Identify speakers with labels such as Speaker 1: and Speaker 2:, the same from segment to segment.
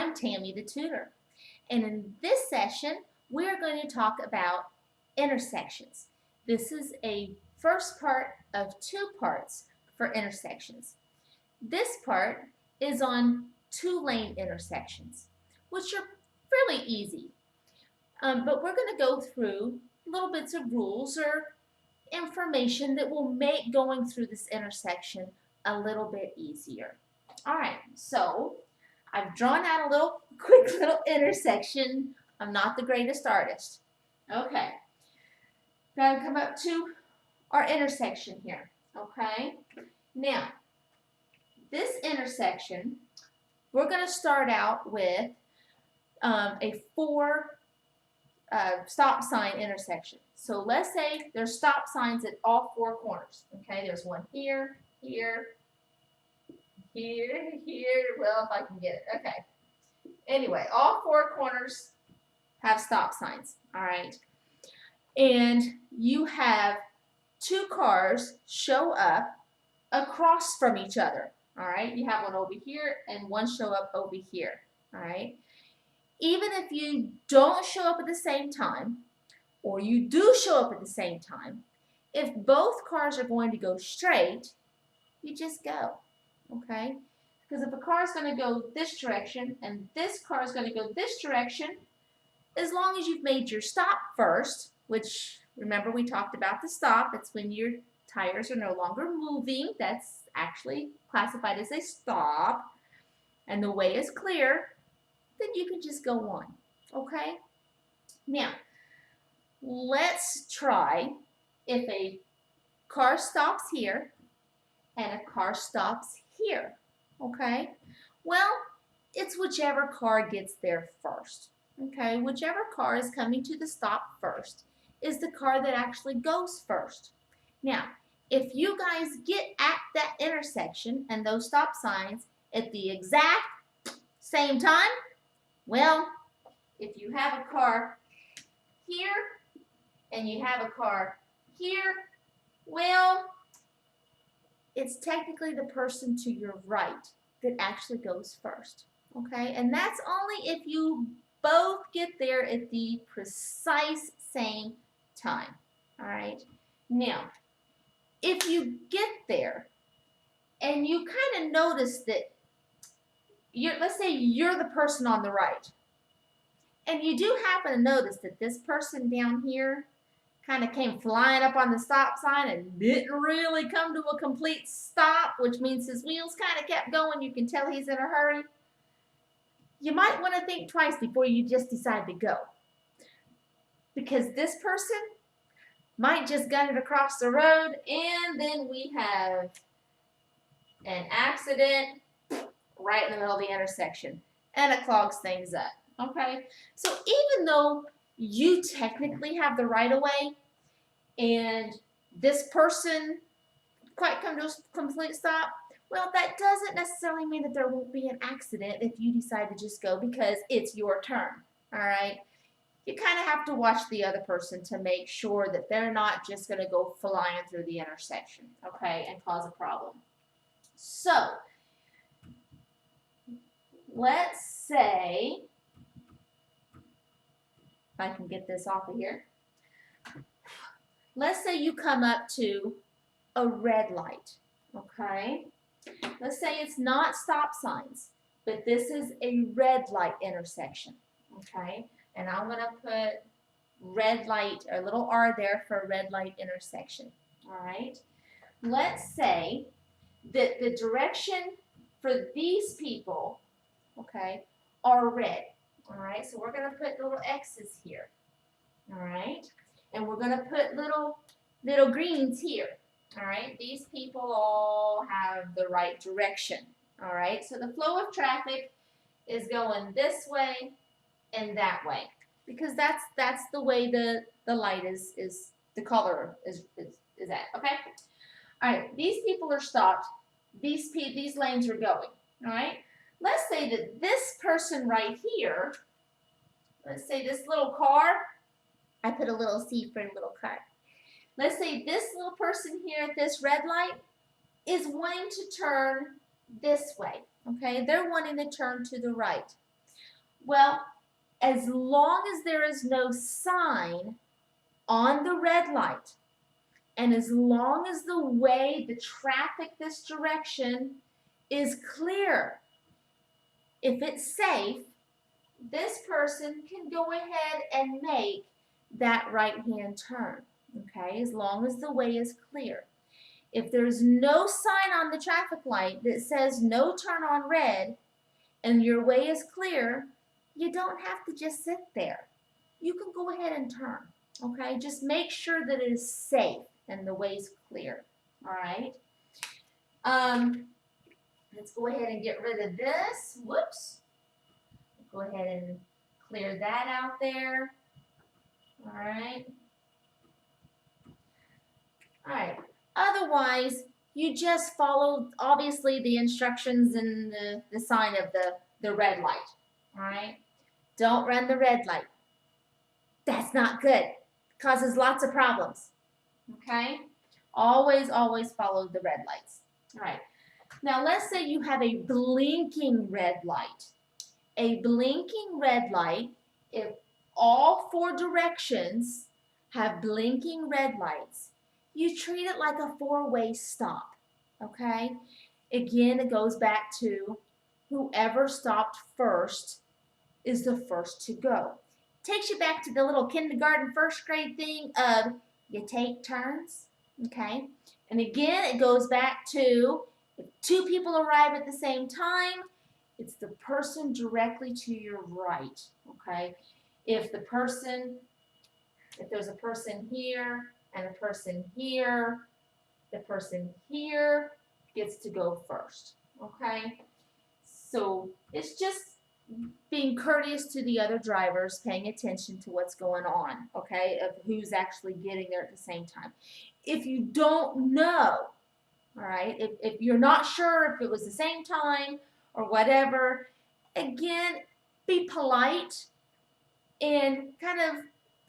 Speaker 1: I'm Tammy the Tutor, and in this session, we're going to talk about intersections. This is a first part of two parts for intersections. This part is on two-lane intersections, which are fairly easy, but we're going to go through little bits of rules or information that will make going through this intersection a little bit easier. All right, so I've drawn out a quick little intersection. I'm not the greatest artist. Okay, gotta come up to our intersection here. Okay, now this intersection, we're gonna start out with a four stop sign intersection. So let's say there's stop signs at all four corners. Okay, there's one here, here, here. Well, if I can get it. Okay. Anyway, all four corners have stop signs. All right. And you have two cars show up across from each other. All right. You have one over here and one show up over here. All right. Even if you don't show up at the same time, or you do show up at the same time, if both cars are going to go straight, you just go. Okay? Because if a car is going to go this direction and this car is going to go this direction, as long as you've made your stop first, which remember we talked about the stop, it's when your tires are no longer moving, that's actually classified as a stop, and the way is clear, then you can just go on. Okay? Now, let's try if a car stops here and a car stops here. Okay? Well, it's whichever car gets there first. Okay? Whichever car is coming to the stop first is the car that actually goes first. Now, if you guys get at that intersection and those stop signs at the exact same time, well, if you have a car here and you have a car here, well, it's technically the person to your right that actually goes first, okay? And that's only if you both get there at the precise same time, all right? Now, if you get there and you kind of notice that let's say you're the person on the right, and you do happen to notice that this person down here kind of came flying up on the stop sign and didn't really come to a complete stop, which means his wheels kind of kept going. You can tell he's in a hurry. You might want to think twice before you just decide to go, because this person might just gun it across the road, and then we have an accident right in the middle of the intersection, and it clogs things up. Okay, so even though you technically have the right of way and this person quite come to a complete stop, well, that doesn't necessarily mean that there won't be an accident if you decide to just go because it's your turn. All right, you kind of have to watch the other person to make sure that they're not just going to go flying through the intersection, okay, and cause a problem. So let's say, if I can get this off of here, let's say you come up to a red light, okay? Let's say it's not stop signs, but this is a red light intersection, okay? And I'm going to put red light, or a little R there for a red light intersection, all right? Let's say that the direction for these people, okay, are red. All right, so we're going to put little X's here. All right, and we're going to put little greens here. All right, these people all have the right direction. All right, so the flow of traffic is going this way and that way, because that's the way the light is the color is at. Okay, all right, these people are stopped. These lanes are going. All right. Let's say that this person right here, let's say this little car, I put a little C for a little car. Let's say this little person here at this red light is wanting to turn this way, okay? They're wanting to turn to the right. Well, as long as there is no sign on the red light, and as long as the way the traffic this direction is clear, if it's safe, this person can go ahead and make that right-hand turn, okay, as long as the way is clear. If there's no sign on the traffic light that says no turn on red and your way is clear, you don't have to just sit there. You can go ahead and turn, okay? Just make sure that it is safe and the way's clear, all right? Let's go ahead and get rid of this. Whoops. Go ahead and clear that out there. All right. All right. Otherwise, you just follow, obviously, the instructions and the sign of the red light. All right. Don't run the red light. That's not good. Causes lots of problems. Okay. Always, always follow the red lights. All right. Now, let's say you have a blinking red light. A blinking red light, if all four directions have blinking red lights, you treat it like a four-way stop, okay? Again, it goes back to whoever stopped first is the first to go. Takes you back to the little kindergarten first grade thing of you take turns, okay? And again, it goes back to if two people arrive at the same time, it's the person directly to your right, okay? If there's a person here and a person here, the person here gets to go first, okay? So it's just being courteous to the other drivers, paying attention to what's going on, okay, of who's actually getting there at the same time. If you don't know, all right, if you're not sure if it was the same time or whatever, again, be polite and kind of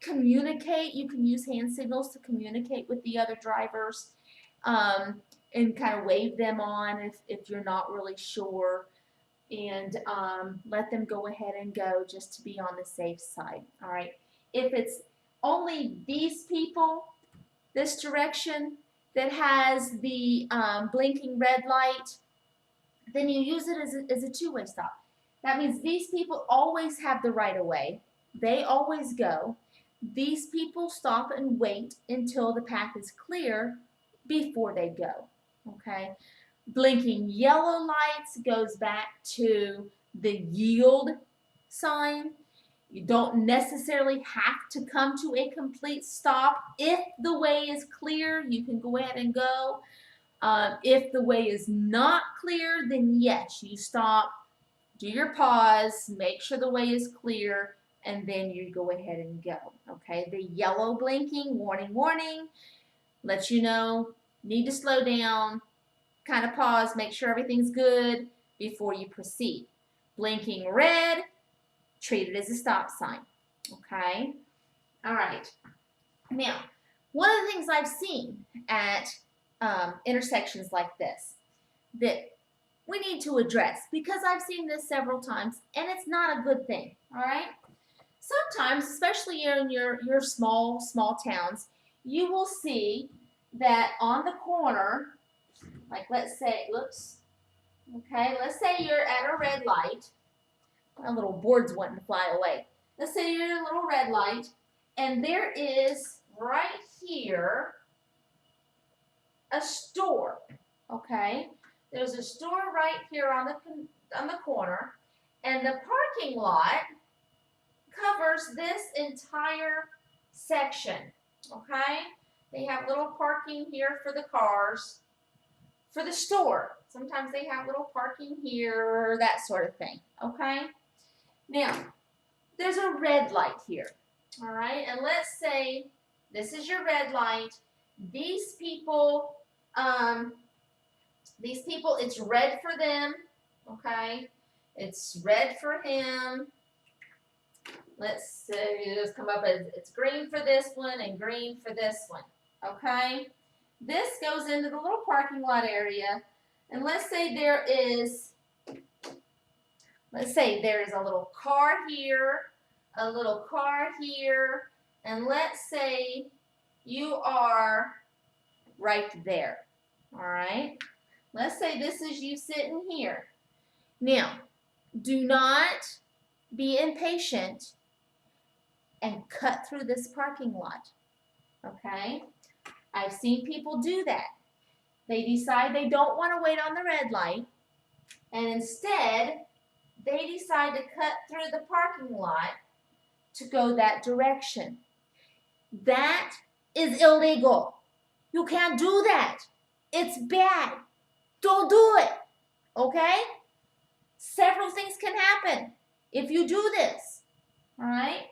Speaker 1: communicate. You can use hand signals to communicate with the other drivers and kind of wave them on if you're not really sure. And let them go ahead and go just to be on the safe side, all right? If it's only these people, this direction, that has the blinking red light, then you use it as a two-way stop. That means these people always have the right of way. They always go. These people stop and wait until the path is clear before they go, okay? Blinking yellow lights goes back to the yield sign. You don't necessarily have to come to a complete stop. If the way is clear, you can go ahead and go. If the way is not clear, then yes, you stop, do your pause, make sure the way is clear, and then you go ahead and go. Okay, the yellow blinking, warning, warning, lets you know, need to slow down, kind of pause, make sure everything's good before you proceed. Blinking red, treat it as a stop sign. Okay, all right. Now, one of the things I've seen at intersections like this that we need to address, because I've seen this several times and it's not a good thing, all right? Sometimes, especially in your small towns, you will see that on the corner, like let's say, oops, okay, let's say you're at a red light. My little board's wanting to fly away. Let's say you're at a little red light and there is right here a store, okay? There's a store right here on the corner, and the parking lot covers this entire section, okay? They have little parking here for the cars, for the store. Sometimes they have little parking here, that sort of thing, okay? Now, there's a red light here, all right? And let's say this is your red light. These people, it's red for them, okay? It's red for him. Let's say, just come up as it's green for this one and green for this one, okay? This goes into the little parking lot area, and let's say there is Let's say there is a little car here, a little car here, and let's say you are right there. All right? Let's say this is you sitting here. Now, do not be impatient and cut through this parking lot. Okay? I've seen people do that. They decide they don't want to wait on the red light, and instead, they decide to cut through the parking lot to go that direction. That is illegal. You can't do that. It's bad. Don't do it. Okay? Several things can happen if you do this. All right?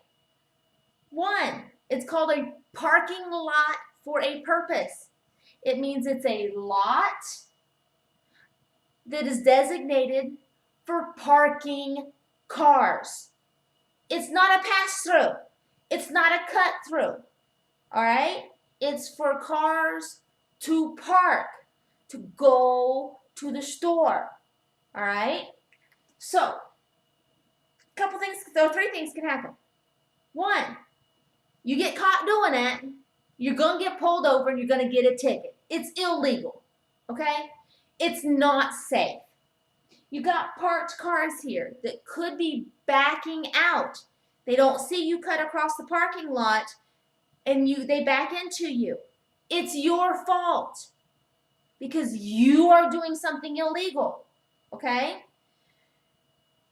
Speaker 1: One, it's called a parking lot for a purpose. It means it's a lot that is designated for parking cars. It's not a pass-through. It's not a cut-through. All right? It's for cars to park, to go to the store. All right? So, three things can happen. One, you get caught doing that, you're going to get pulled over and you're going to get a ticket. It's illegal. Okay? It's not safe. You got parked cars here that could be backing out. They don't see you cut across the parking lot and they back into you. It's your fault because you are doing something illegal. Okay?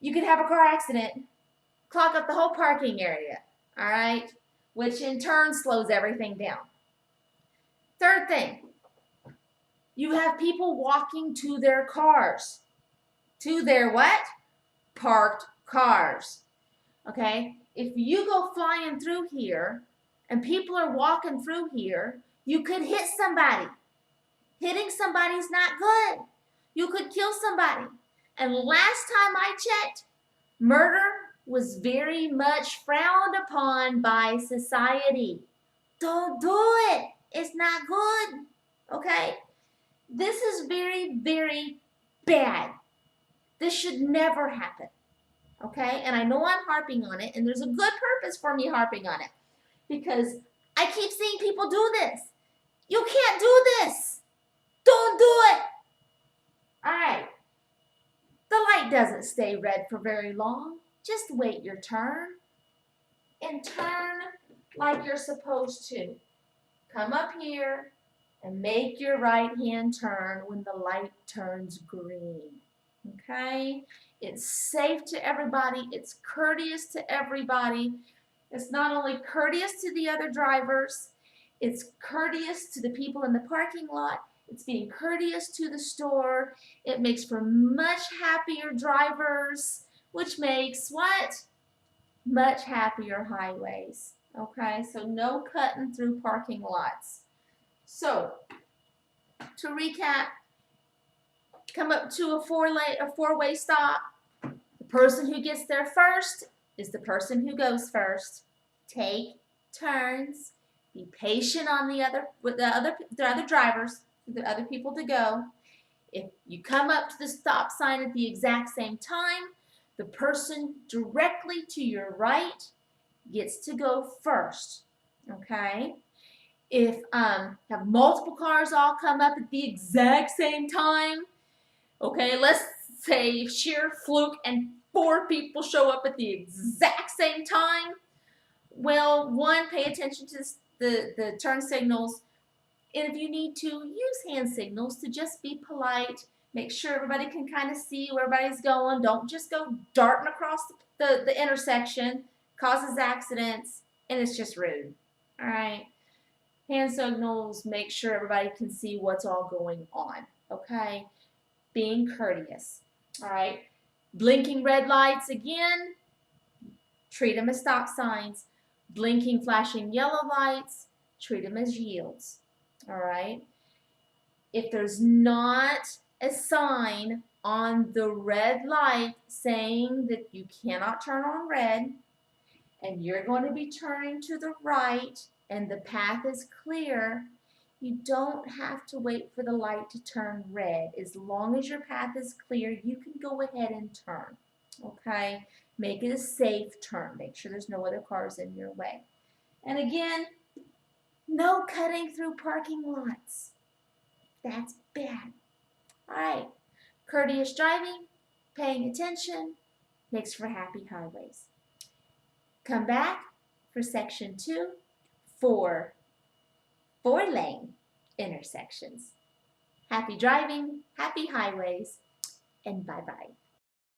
Speaker 1: You could have a car accident, clog up the whole parking area, all right? Which in turn slows everything down. Third thing, you have people walking to their cars. To their what? Parked cars. Okay? If you go flying through here and people are walking through here, you could hit somebody. Hitting somebody's not good. You could kill somebody. And last time I checked, murder was very much frowned upon by society. Don't do it. It's not good. Okay? This is very, very bad. This should never happen. Okay? And I know I'm harping on it, and there's a good purpose for me harping on it. Because I keep seeing people do this. You can't do this. Don't do it. All right. The light doesn't stay red for very long. Just wait your turn and turn like you're supposed to. Come up here and make your right-hand turn when the light turns green. Okay? It's safe to everybody. It's courteous to everybody. It's not only courteous to the other drivers, it's courteous to the people in the parking lot. It's being courteous to the store. It makes for much happier drivers, which makes what? Much happier highways. Okay, so no cutting through parking lots. So, to recap, come up to a four-way stop. The person who gets there first is the person who goes first. Take turns. Be patient on the other drivers, the other people to go. If you come up to the stop sign at the exact same time, the person directly to your right gets to go first. Okay? If have multiple cars all come up at the exact same time, okay, let's say sheer fluke and 4 people show up at the exact same time. Well, one, pay attention to the turn signals. And if you need to, use hand signals to just be polite. Make sure everybody can kind of see where everybody's going. Don't just go darting across the intersection. Causes accidents, and it's just rude. All right? Hand signals, make sure everybody can see what's all going on. Okay? Being courteous. All right? Blinking red lights again, treat them as stop signs. Blinking, flashing yellow lights, treat them as yields. All right? If there's not a sign on the red light saying that you cannot turn on red, and you're going to be turning to the right, and the path is clear, you don't have to wait for the light to turn red. As long as your path is clear, you can go ahead and turn. Okay, make it a safe turn. Make sure there's no other cars in your way. And again, no cutting through parking lots. That's bad. All right, courteous driving, paying attention, makes for happy highways. Come back for section 2 for 4-lane intersections. Happy driving, happy highways, and bye-bye.